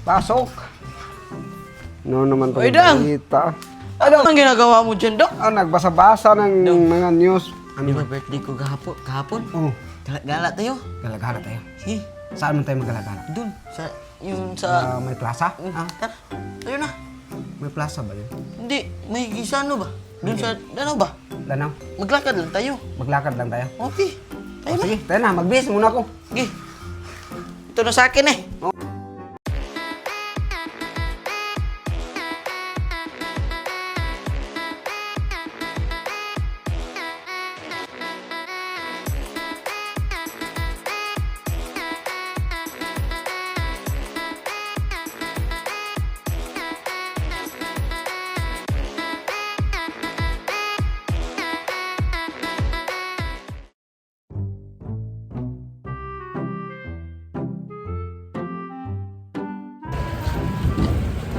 Pasok. No naman Oy, itong Dang! balita. Ano ang ginagawa mo dyan, Dok? Nagbasa-basa ng mga news. Di ba birthday ko kahapon? Oh, Gala tayo. galagala tayo. Sige, Saan man tayo maggalagala? dun. Sa... May plaza? Tara, tayo na. May plaza ba yun? Hindi, may gisano ba? Dun sa, ano ba? Lanaw? Maglakad lang tayo. Maglakad lang tayo. Okay, tayo na. Sige, tayo na. Magbihis muna ako. Sige. Ito na sa akin eh.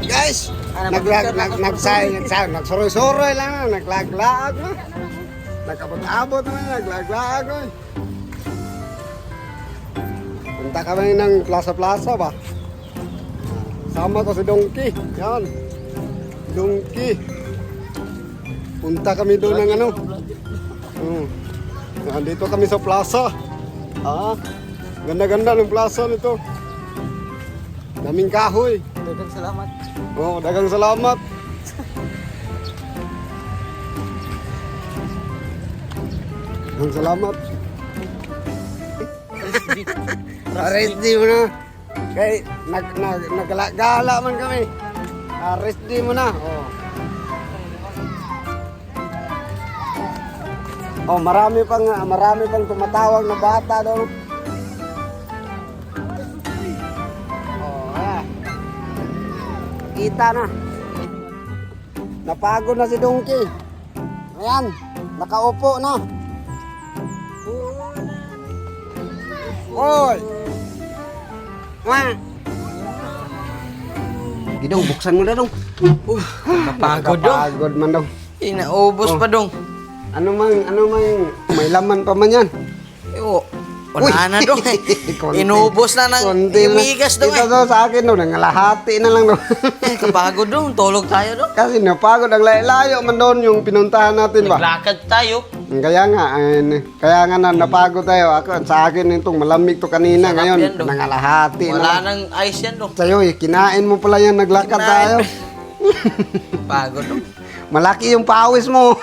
Guys, nagsuroy-suroy lang, naglaglag na. Nagkabot-abot na, naglaglag na. Punta kami ng plaza-plaza ba? Sama ko si Donkey. Yan. Donkey. Punta kami doon ng ano. Nandito kami sa plaza. Ganda-ganda ng plaza nito. Daming kahoy. Dagang salamat. Dagang salamat. Dagang salamat. Arrest di mo na. Kay nagala man kami. Arrest di mo na. Marami pang tumatawag na bata doon. Kita na. Napagod na si Donkey. Ayan, nakaupo na. Hoy! Gidong, buksan mo na dong. Kapagod, Dong. Kapagod man dong. Inaubos pa, Dong. Ano mang, may laman pa man yan. Wala na, Dong. Konti. Inubos na ng Konti na. imigas, Dong. Ito daw sa akin dong, nangalahati na lang dong. Kapagod, Dong. Tulog tayo, Dong. Kasi napagod, ang layo man doon yung pinuntahan natin ba. Maglakad tayo. Kaya nga napagod tayo. Sa akin itong malamig to kanina. Sarap Ngayon, yan, Dong. nangalahati na. Wala nang ice yan, Dong. Sa'yo kinain mo pala yan, naglakad Kinain. tayo. Pagod, Dong. Malaki yung pawis mo.